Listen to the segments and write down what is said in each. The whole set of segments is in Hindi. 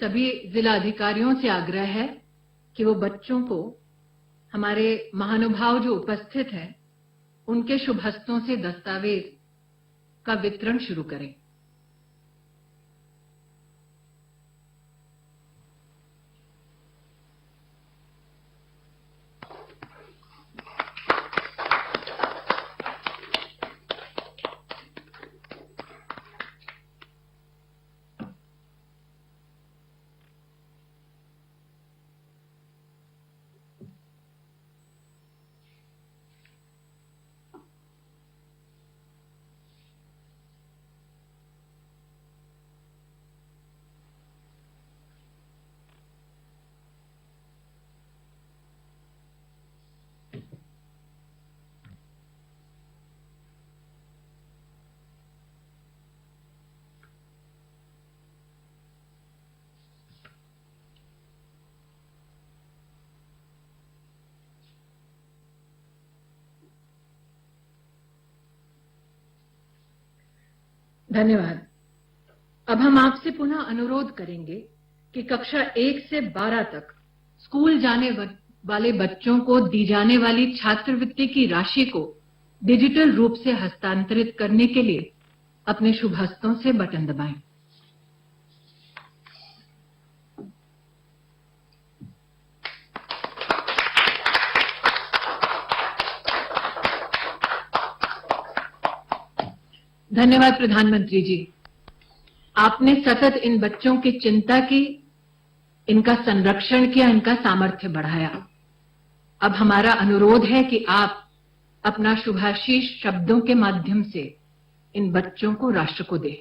सभी जिला अधिकारियों से आग्रह है कि वो बच्चों को हमारे महानुभाव जो उपस्थित हैं उनके शुभ हस्तों से दस्तावेज का वितरण शुरू करें। धन्यवाद। अब हम आपसे पुनः अनुरोध करेंगे कि कक्षा 1 से 12 तक स्कूल जाने वाले बच्चों को दी जाने वाली छात्रवृत्ति की राशि को डिजिटल रूप से हस्तांतरित करने के लिए अपने शुभ हस्तों से बटन दबाएं। धन्यवाद प्रधानमंत्री जी, आपने सतत इन बच्चों की चिंता की, इनका संरक्षण किया, इनका सामर्थ्य बढ़ाया। अब हमारा अनुरोध है कि आप अपना शुभाशीष शब्दों के माध्यम से इन बच्चों को राष्ट्र को दें।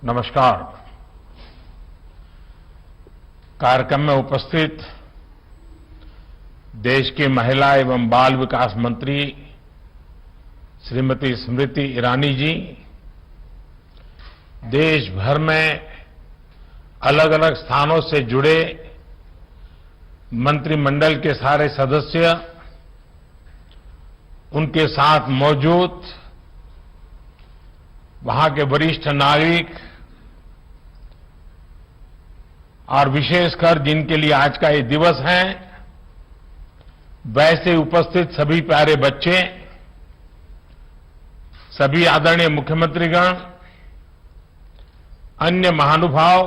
नमस्कार। कार्यक्रम में उपस्थित देश की महिला एवं बाल विकास मंत्री श्रीमती स्मृति ईरानी जी, देश भर में अलग अलग स्थानों से जुड़े मंत्रिमंडल के सारे सदस्य, उनके साथ मौजूद वहां के वरिष्ठ नागरिक और विशेषकर जिनके लिए आज का ये दिवस है, वैसे उपस्थित सभी प्यारे बच्चे, सभी आदरणीय मुख्यमंत्रीगण, अन्य महानुभाव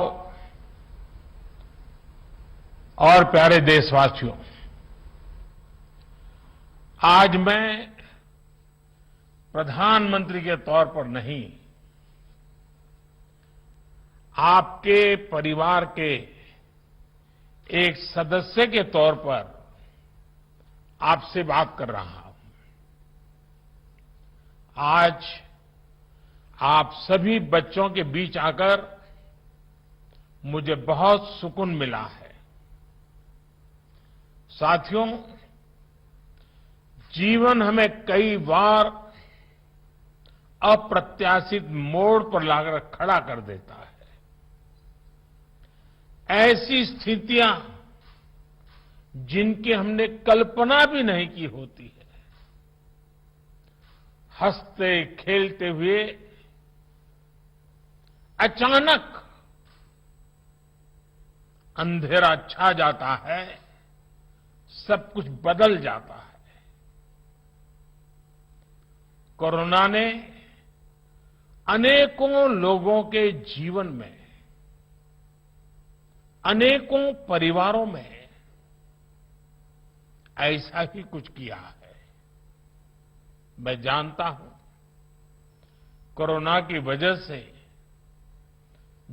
और प्यारे देशवासियों, आज मैं प्रधानमंत्री के तौर पर नहीं, आपके परिवार के एक सदस्य के तौर पर आपसे बात कर रहा हूं। आज आप सभी बच्चों के बीच आकर मुझे बहुत सुकून मिला है। साथियों, जीवन हमें कई बार अप्रत्याशित मोड़ पर लाकर खड़ा कर देता है। ऐसी स्थितियां जिनकी हमने कल्पना भी नहीं की होती है, हंसते खेलते हुए अचानक अंधेरा छा जाता है, सब कुछ बदल जाता है। कोरोना ने अनेकों लोगों के जीवन में, अनेकों परिवारों में ऐसा ही कुछ किया है। मैं जानता हूं, कोरोना की वजह से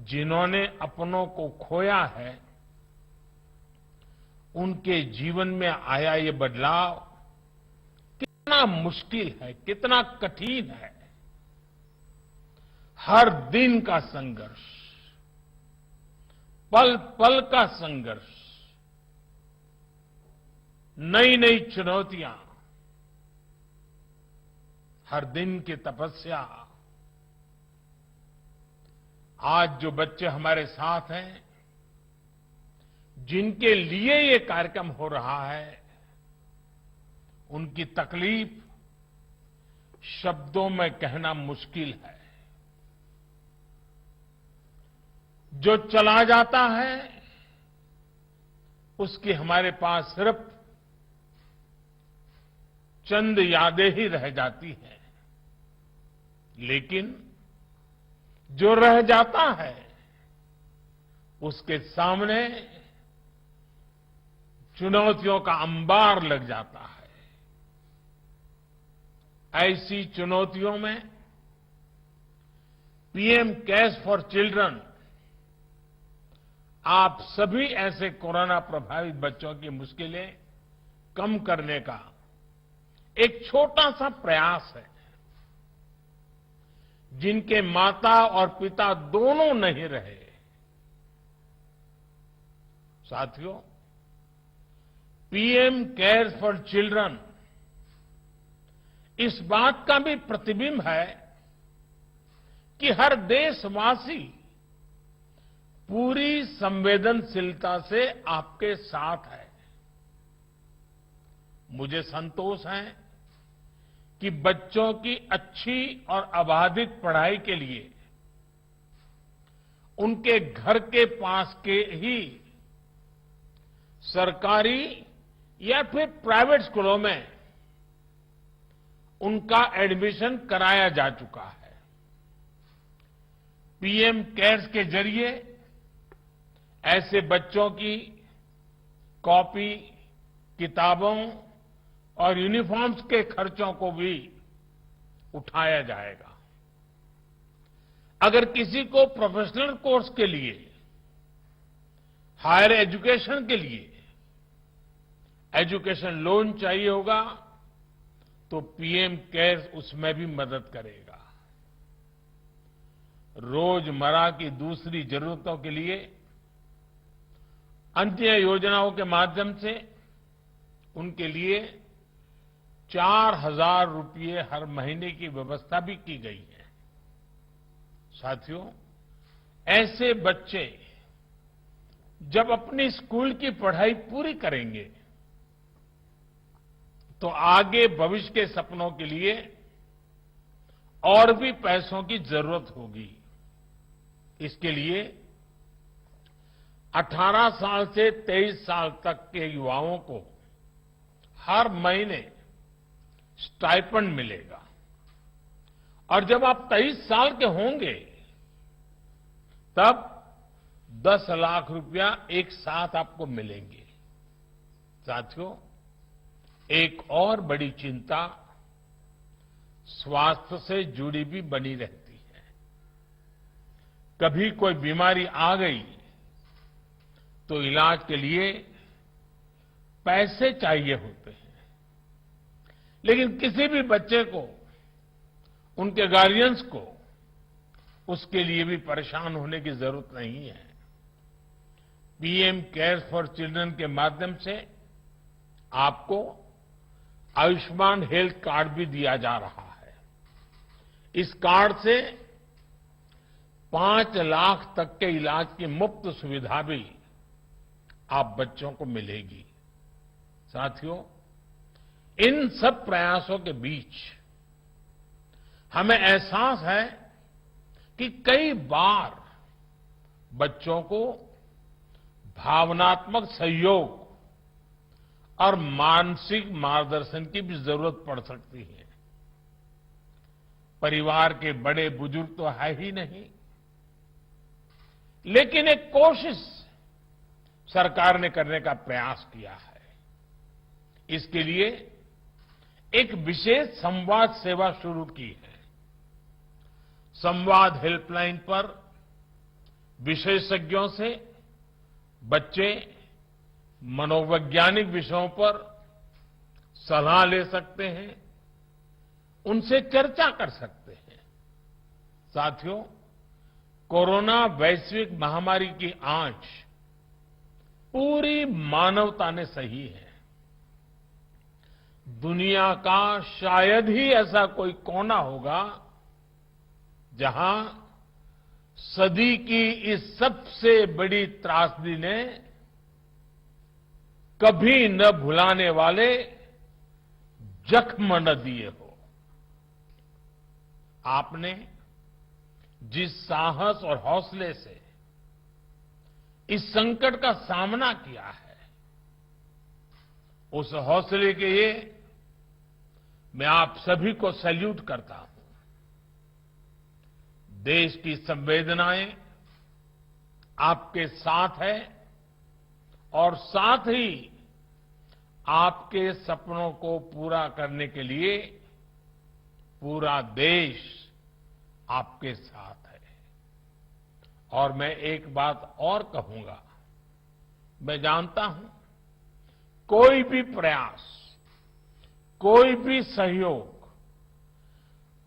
जिन्होंने अपनों को खोया है, उनके जीवन में आया ये बदलाव कितना मुश्किल है, कितना कठिन है। हर दिन का संघर्ष, पल पल का संघर्ष, नई नई चुनौतियां, हर दिन की तपस्या। आज जो बच्चे हमारे साथ हैं, जिनके लिए ये कार्यक्रम हो रहा है, उनकी तकलीफ शब्दों में कहना मुश्किल है। जो चला जाता है उसकी हमारे पास सिर्फ चंद यादें ही रह जाती हैं, लेकिन जो रह जाता है उसके सामने चुनौतियों का अंबार लग जाता है। ऐसी चुनौतियों में पीएम केयर्स फॉर चिल्ड्रन आप सभी ऐसे कोरोना प्रभावित बच्चों की मुश्किलें कम करने का एक छोटा सा प्रयास है। जिनके माता और पिता दोनों नहीं रहे, साथियों, पीएम केयर्स फॉर चिल्ड्रन इस बात का भी प्रतिबिंब है कि हर देशवासी पूरी संवेदनशीलता से आपके साथ है। मुझे संतोष है कि बच्चों की अच्छी और अबाधित पढ़ाई के लिए उनके घर के पास के ही सरकारी या फिर प्राइवेट स्कूलों में उनका एडमिशन कराया जा चुका है। पीएम केयर्स के जरिए ऐसे बच्चों की कॉपी, किताबों और यूनिफॉर्म्स के खर्चों को भी उठाया जाएगा। अगर किसी को प्रोफेशनल कोर्स के लिए, हायर एजुकेशन के लिए एजुकेशन लोन चाहिए होगा तो पीएम केयर्स उसमें भी मदद करेगा। रोजमर्रा की दूसरी जरूरतों के लिए अन्य योजनाओं के माध्यम से उनके लिए 4,000 रुपये हर महीने की व्यवस्था भी की गई है। साथियों, ऐसे बच्चे जब अपनी स्कूल की पढ़ाई पूरी करेंगे तो आगे भविष्य के सपनों के लिए और भी पैसों की जरूरत होगी। इसके लिए 18 साल से 23 साल तक के युवाओं को हर महीने स्टाइपेंड मिलेगा और जब आप 23 साल के होंगे तब 10 लाख रुपया एक साथ आपको मिलेंगे। साथियों, एक और बड़ी चिंता स्वास्थ्य से जुड़ी भी बनी रहती है। कभी कोई बीमारी आ गई तो इलाज के लिए पैसे चाहिए होते हैं, लेकिन किसी भी बच्चे को, उनके गार्डियंस को उसके लिए भी परेशान होने की जरूरत नहीं है। पीएम केयर्स फॉर चिल्ड्रन के माध्यम से आपको आयुष्मान हेल्थ कार्ड भी दिया जा रहा है। इस कार्ड से 5 लाख तक के इलाज की मुफ्त सुविधा भी आप बच्चों को मिलेगी। साथियों, इन सब प्रयासों के बीच हमें एहसास है कि कई बार बच्चों को भावनात्मक सहयोग और मानसिक मार्गदर्शन की भी जरूरत पड़ सकती है। परिवार के बड़े बुजुर्ग तो है ही नहीं, लेकिन एक कोशिश सरकार ने करने का प्रयास किया है। इसके लिए एक विशेष संवाद सेवा शुरू की है। संवाद हेल्पलाइन पर विशेषज्ञों से बच्चे मनोवैज्ञानिक विषयों पर सलाह ले सकते हैं, उनसे चर्चा कर सकते हैं। साथियों, कोरोना वैश्विक महामारी की आंच पूरी मानवता ने सही है। दुनिया का शायद ही ऐसा कोई कोना होगा जहां सदी की इस सबसे बड़ी त्रासदी ने कभी न भुलाने वाले जख्म न दिए हो। आपने जिस साहस और हौसले से इस संकट का सामना किया है, उस हौसले के लिए मैं आप सभी को सैल्यूट करता हूं। देश की संवेदनाएं आपके साथ है और साथ ही आपके सपनों को पूरा करने के लिए पूरा देश आपके साथ है। और मैं एक बात और कहूंगा, मैं जानता हूं कोई भी प्रयास, कोई भी सहयोग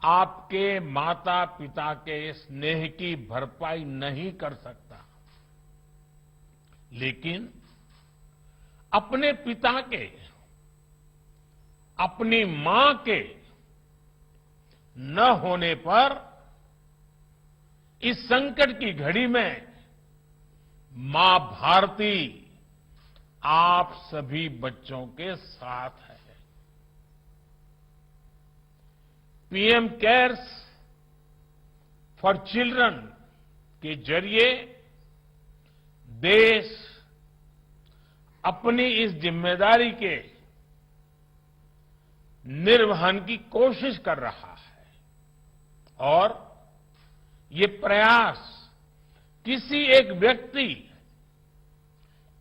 आपके माता पिता के स्नेह की भरपाई नहीं कर सकता, लेकिन अपने पिता के, अपनी मां के न होने पर इस संकट की घड़ी में मां भारती आप सभी बच्चों के साथ है। पीएम केयर्स फॉर चिल्ड्रन के जरिए देश अपनी इस जिम्मेदारी के निर्वहन की कोशिश कर रहा है और ये प्रयास किसी एक व्यक्ति,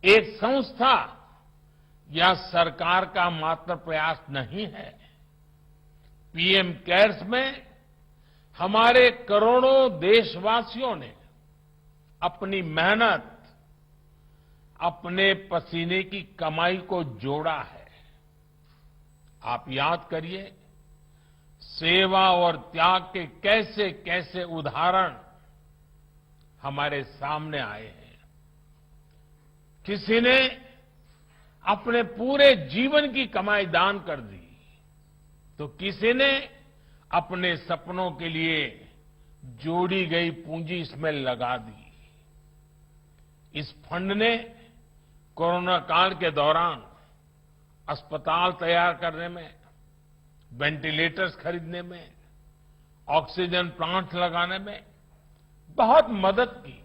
एक संस्था या सरकार का मात्र प्रयास नहीं है। पीएम केयर्स में हमारे करोड़ों देशवासियों ने अपनी मेहनत, अपने पसीने की कमाई को जोड़ा है। आप याद करिए, सेवा और त्याग के कैसे कैसे उदाहरण हमारे सामने आए हैं। किसी ने अपने पूरे जीवन की कमाई दान कर दी, तो किसी ने अपने सपनों के लिए जोड़ी गई पूंजी इसमें लगा दी। इस फंड ने कोरोना काल के दौरान अस्पताल तैयार करने में, वेंटिलेटर्स खरीदने में, ऑक्सीजन प्लांट लगाने में बहुत मदद की।